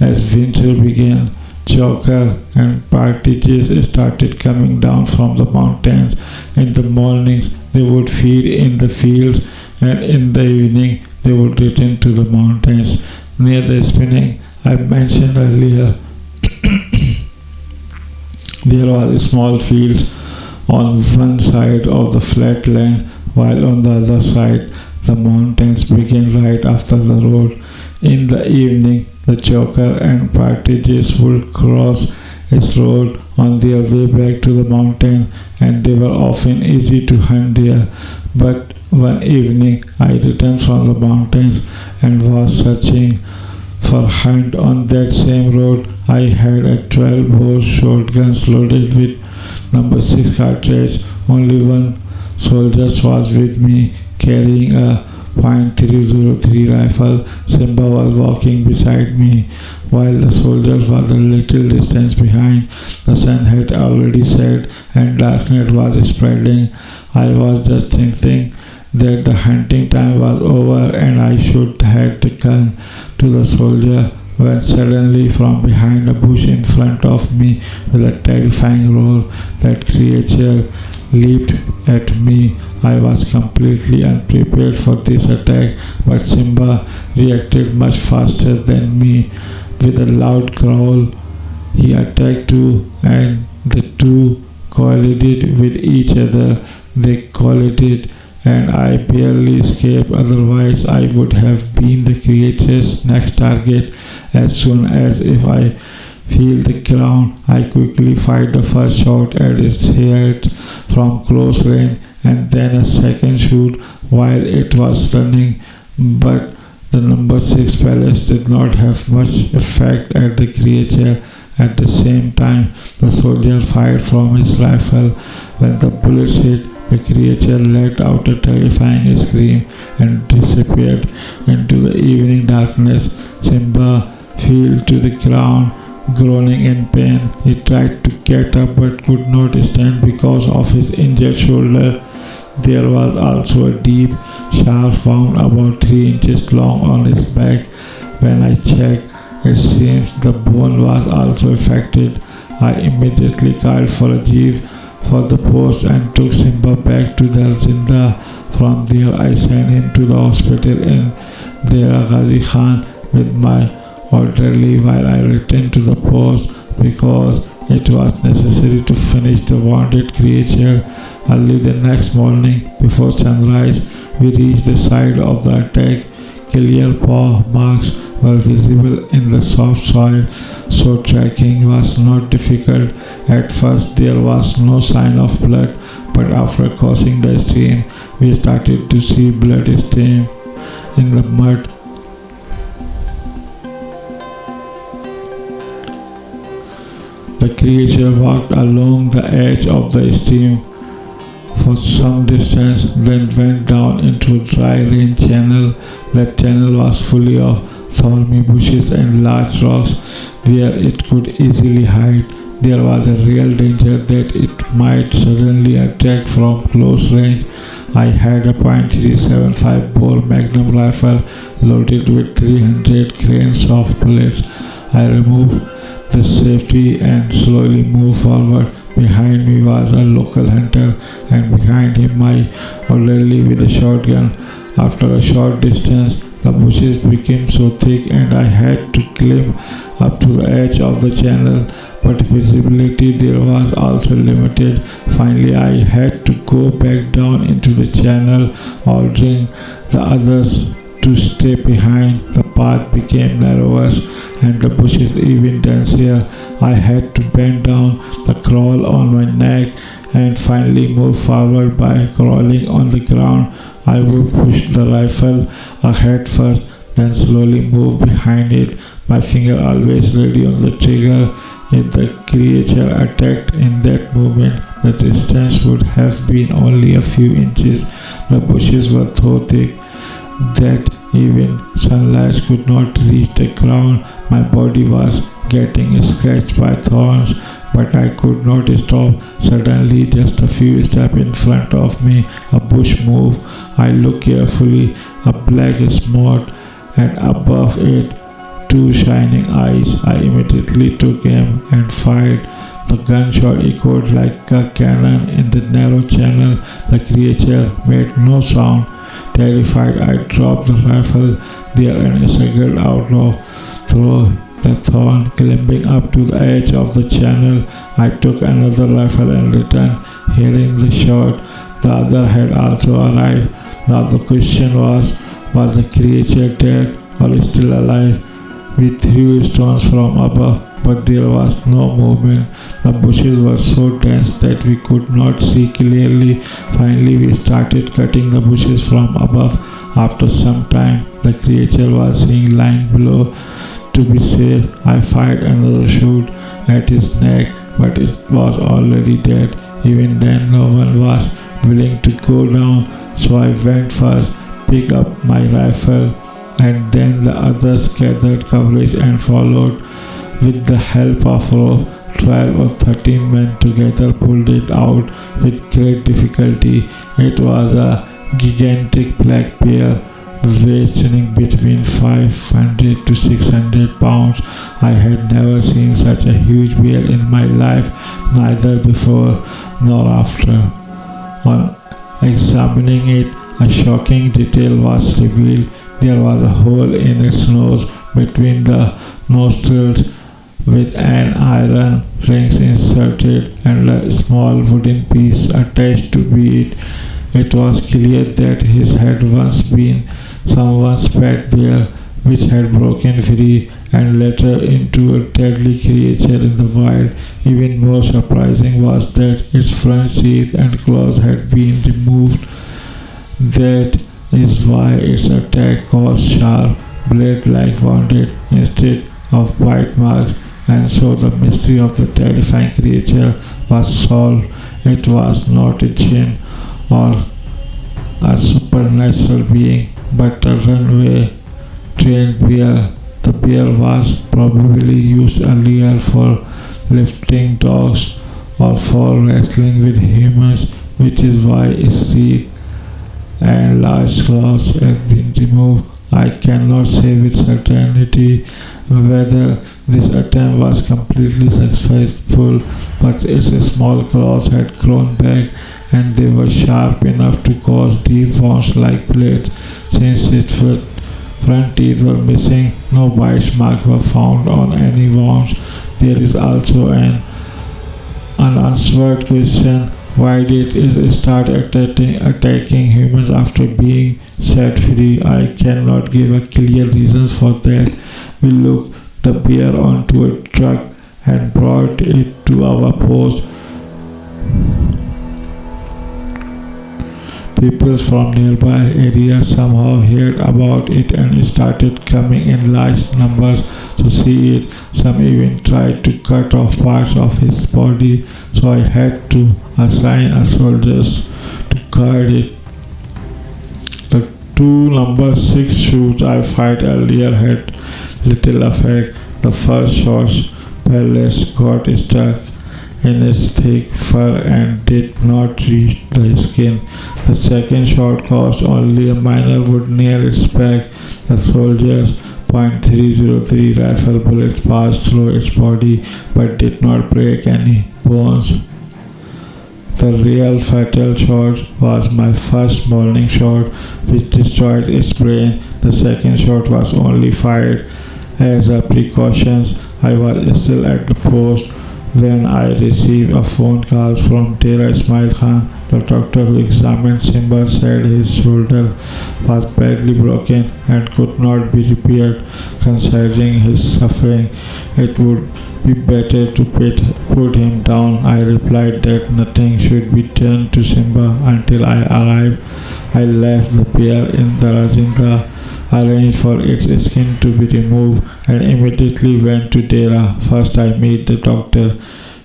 As winter began, Joker and partridges started coming down from the mountains. In the mornings, they would feed in the fields, and in the evening, they would return to the mountains. Near the spinning I mentioned earlier, there was a small field on one side of the flat land, while on the other side the mountains began right after the road. In the evening, the joker and partridges would cross this road on their way back to the mountain, and they were often easy to hunt there. But one evening I returned from the mountains and was searching for hunt on that same road. I had a 12-bore shotgun loaded with number 6 cartridge. Only one soldier was with me, carrying a .303 rifle. Simba was walking beside me, while the soldiers were a little distance behind. The sun had already set and darkness was spreading. I was just thinking that the hunting time was over and I should hand the gun to the soldier, when suddenly from behind a bush in front of me, with a terrifying roar, that creature leaped at me. I was completely unprepared for this attack, but Simba reacted much faster than me. With a loud growl, he attacked too, and the two collided with each other. They collided, and I barely escaped. Otherwise, I would have been the creature's next target. As soon as if I feel the ground, I quickly fired the first shot at its head from close range, and then a second shoot while it was running. But the number 6 pellets did not have much effect at the creature. At the same time, the soldier fired from his rifle. When the bullets hit, the creature let out a terrifying scream and disappeared into the evening darkness. Simba fell to the ground, groaning in pain. He tried to get up but could not stand because of his injured shoulder. There was also a deep, sharp wound about 3 inches long on his back. When I checked, it seems the bone was also affected. I immediately called for a jeep for the post and took Simba back to the Zinda. From there, I sent him to the hospital in Dera Ghazi Khan with my orderly, while I returned to the post because it was necessary to finish the wounded creature. Early the next morning, before sunrise, we reached the site of the attack. Clear paw marks were visible in the soft soil, so tracking was not difficult. At first there was no sign of blood, but after crossing the stream, we started to see blood stain in the mud. The creature walked along the edge of the stream for some distance, then went down into a dry rain channel. That channel was full of thorny bushes and large rocks where it could easily hide. There was a real danger that it might suddenly attack from close range. I had a .375 bore magnum rifle loaded with 300 grains of bullets. I removed the safety and slowly moved forward. Behind me was a local hunter, and behind him my orderly with a shotgun. After a short distance, The bushes became so thick and I had to climb up to the edge of the channel, but visibility there was also limited. Finally, I had to go back down into the channel, ordering the others to stay behind. The path became narrower and the bushes even denser. I had to bend down, the crawl on my neck, and finally move forward by crawling on the ground. I would push the rifle ahead first, then slowly move behind it, my finger always ready on the trigger. If the creature attacked in that moment, the distance would have been only a few inches. The bushes were so thick that even sunlight could not reach the ground. My body was getting scratched by thorns, but I could not stop. Suddenly, just a few steps in front of me, a bush moved. I looked carefully, a black spot, and above it, two shining eyes. I immediately took aim and fired. The gunshot echoed like a cannon in the narrow channel. The creature made no sound. Terrified, I dropped the rifle there and staggered out through the thorn, climbing up to the edge of the channel. I took another rifle and returned, hearing the shot. The other had also arrived. Now the question was the creature dead or still alive? We threw stones from above, but there was no movement. The bushes were so dense that we could not see clearly. Finally, we started cutting the bushes from above. After some time, the creature was seen lying below. To be safe, I fired another shot at his neck, but it was already dead. Even then, no one was willing to go down, so I went first, picked up my rifle, and then the others gathered coverage and followed. With the help of rope, 12 or 13 men together pulled it out with great difficulty. It was a gigantic black bear, weighing between 500 to 600 pounds. I had never seen such a huge bear in my life, neither before nor after. On examining it, a shocking detail was revealed. There was a hole in its nose between the nostrils, with an iron ring inserted and a small wooden piece attached to it. It was clear that his had once been someone's pet bear, which had broken free and later into a deadly creature in the wild. Even more surprising was that its front teeth and claws had been removed. That is why its attack was sharp, blade-like wounded instead of bite marks, and so the mystery of the terrifying creature was solved. It was not a jinn or a supernatural being, but a runaway trained bear. The bear was probably used earlier for lifting dogs or for wrestling with humans, which is why its teeth and large claws have been removed. I cannot say with certainty whether this attempt was completely successful, but its small claws had grown back and they were sharp enough to cause deep wounds like blades. Since its front teeth were missing, no bite marks were found on any wounds. There is also an unanswered question: why did it start attacking humans after being set free? I cannot give a clear reason for that. We looked the bear onto a truck and brought it to our post. People from nearby areas somehow heard about it and started coming in large numbers to see it. Some even tried to cut off parts of his body, so I had to assign a soldiers to guard it. The two number 6 shots I fired earlier had little effect. The first shot's pellets got stuck in its thick fur and did not reach the skin. The second shot caused only a minor wound near its back. The soldier's .303 rifle bullets passed through its body but did not break any bones. The real fatal shot was my first morning shot, which destroyed its brain. The second shot was only fired as a precaution. I was still at the post when I received a phone call from Dera Ismail Khan. The doctor who examined Simba said his shoulder was badly broken and could not be repaired. Considering his suffering, it would be better to put him down. I replied that nothing should be done to Simba until I arrived. I left the bear in the Razinda, arranged for its skin to be removed, and immediately went to Dera. First I met the doctor.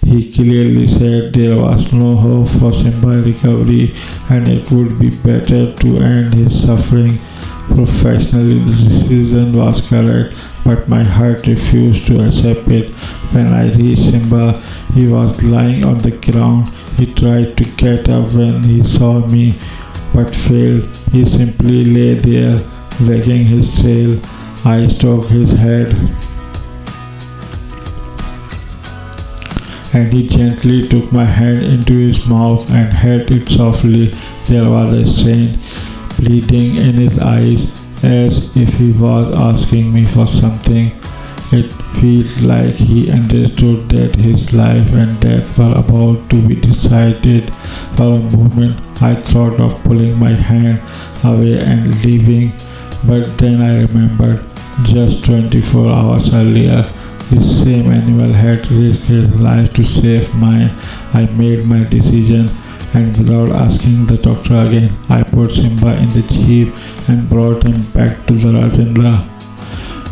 He clearly said there was no hope for Simba's recovery and it would be better to end his suffering. Professionally, the decision was correct, but my heart refused to accept it. When I reached Simba, he was lying on the ground. He tried to get up when he saw me, but failed. He simply lay there, wagging his tail. I stroked his head, and he gently took my hand into his mouth and held it softly. There was a strange pleading in his eyes, as if he was asking me for something. It felt like he understood that his life and death were about to be decided. For a moment, I thought of pulling my hand away and leaving, but then I remembered just 24 hours earlier, this same animal had risked his life to save mine. I made my decision, and without asking the doctor again, I put Simba in the jeep and brought him back to the Rajendra.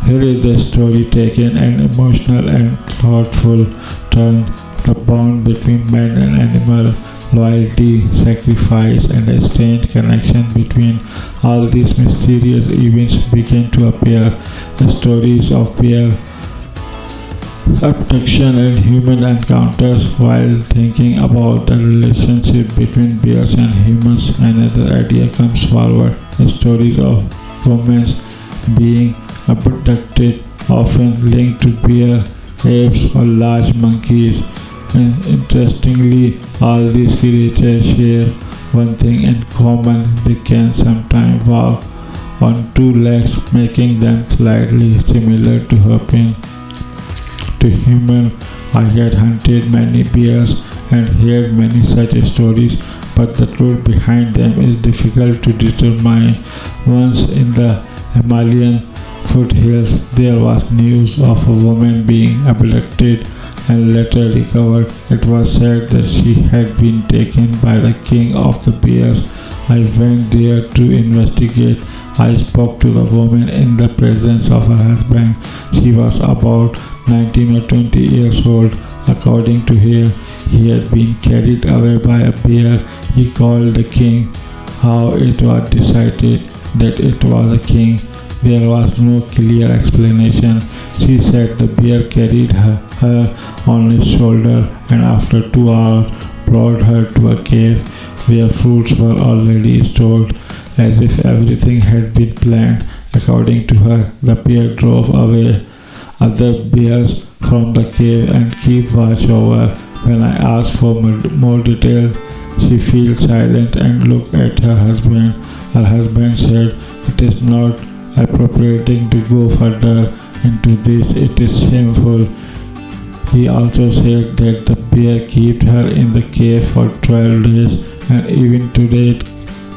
Here is the story taken an emotional and thoughtful turn. The bond between man and animal, loyalty, sacrifice, and a strange connection between all these mysterious events began to appear. The stories of bear abduction and human encounters. While thinking about the relationship between bears and humans, another idea comes forward. The stories of women being abducted, often linked to bear, apes, or large monkeys. And interestingly, all these creatures share one thing in common: they can sometimes walk on two legs, making them slightly similar to hopping. To human, I had hunted many bears and heard many such stories, but the truth behind them is difficult to determine. Once in the Himalayan foothills, there was news of a woman being abducted and later recovered. It was said that she had been taken by the king of the bears. I went there to investigate. I spoke to the woman in the presence of her husband. She was about 19 or 20 years old. According to her, he had been carried away by a bear. He called the king. How it was decided that it was a king, there was no clear explanation. She said the bear carried her on his shoulder and after 2 hours brought her to a cave where fruits were already stored, as if everything had been planned. According to her, the bear drove away other bears from the cave and kept watch over. When I asked for more detail, she fell silent and looked at her husband. Her husband said, "It is not appropriating to go further into this. It is shameful." He also said that the bear kept her in the cave for 12 days, and even today it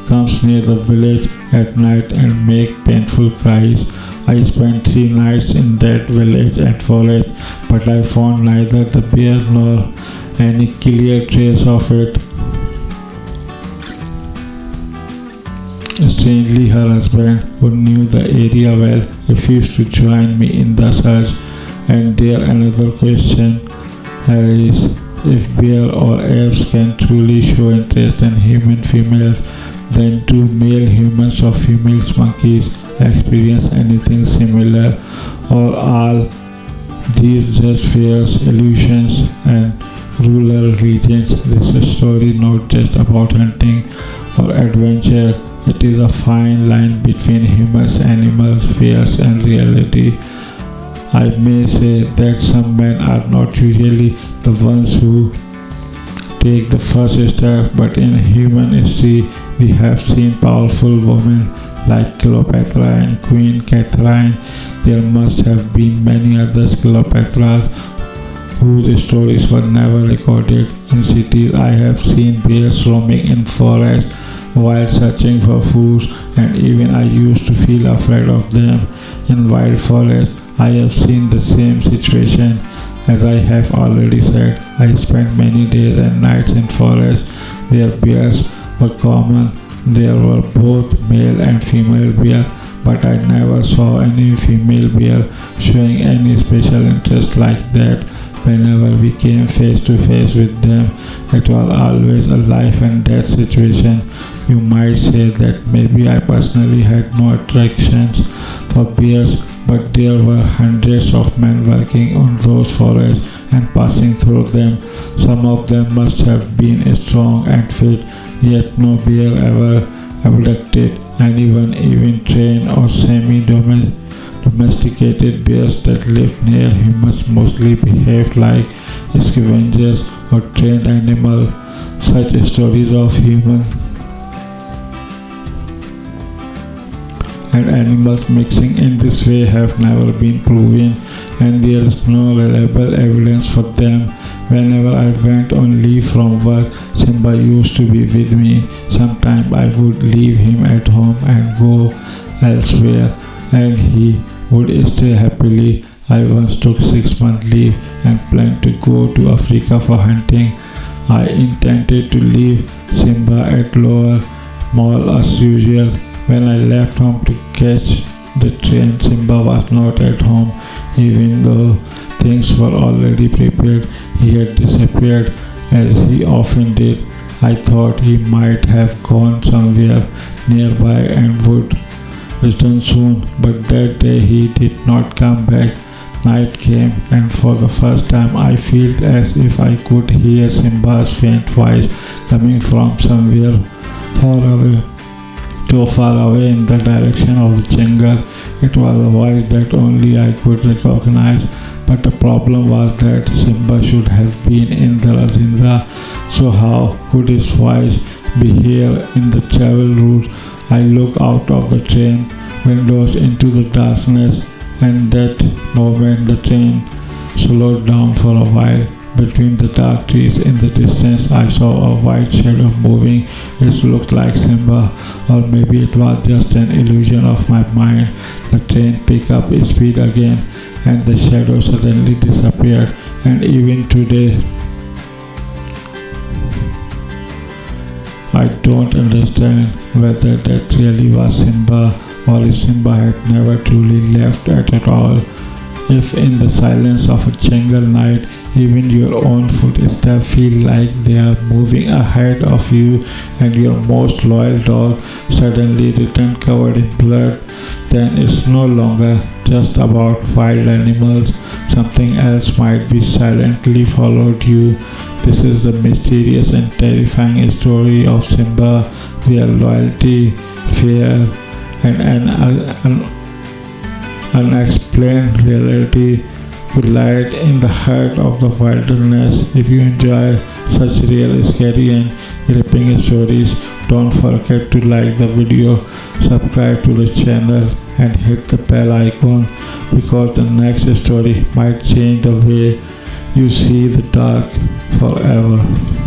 comes near the village at night and makes painful cries. I spent 3 nights in that village and forest, but I found neither the bear nor any clear trace of it. Strangely, her husband, who knew the area well, refused to join me in the search. And there another question arises: if bear or apes can truly show interest in human females, then do male humans or female monkeys experience anything similar, or are these just fears, illusions, and rural regions? This is a story not just about hunting or adventure. It is a fine line between humans, animals, fears, and reality. I may say that some men are not usually the ones who take the first step, but in human history we have seen powerful women like Cleopatra and Queen Catherine. There must have been many other Cleopatras whose stories were never recorded. In cities I have seen bears roaming in forests while searching for food, and even I used to feel afraid of them. In wild forests I have seen the same situation. As I have already said, I spent many days and nights in forests where bears were common. There were both male and female bear, but I never saw any female bear showing any special interest like that. Whenever we came face to face with them, it was always a life and death situation. You might say that maybe I personally had no attractions for bears, but there were hundreds of men working on those forests and passing through them. Some of them must have been strong and fit, yet no bear ever abducted anyone. Even trained or domesticated bears that lived near humans mostly behaved like scavengers or trained animals. Such stories of humans and animals mixing in this way have never been proven, and there is no reliable evidence for them. Whenever I went on leave from work, Simba used to be with me. Sometimes I would leave him at home and go elsewhere, and he would stay happily. I once took 6 months leave and planned to go to Africa for hunting. I intended to leave Simba at Lower Mall as usual. When I left home to catch the train, Simba was not at home. Even though things were already prepared, he had disappeared, as he often did. I thought he might have gone somewhere nearby and would return soon, but that day he did not come back. Night came, and for the first time I felt as if I could hear Simba's faint voice coming from somewhere far away. Too far away in the direction of the jungle. It was a voice that only I could recognize, but the problem was that Simba should have been in the Razinza, so how could his voice be here in the travel route? I looked out of the train windows into the darkness, and that moment the train slowed down for a while. Between the dark trees in the distance, I saw a white shadow moving. It looked like Simba, or maybe it was just an illusion of my mind. The train picked up speed again, and the shadow suddenly disappeared. And even today, I don't understand whether that really was Simba, or if Simba had never truly left at all. If in the silence of a jungle night, even your own footsteps feel like they are moving ahead of you, and your most loyal dog suddenly returns covered in blood, then it's no longer just about wild animals. Something else might be silently followed you. This is the mysterious and terrifying story of Simba, where loyalty, fear, and an unexplained reality collide in the heart of the wilderness. If you enjoy such real, scary and gripping stories, don't forget to like the video, subscribe to the channel and hit the bell icon, because the next story might change the way you see the dark forever.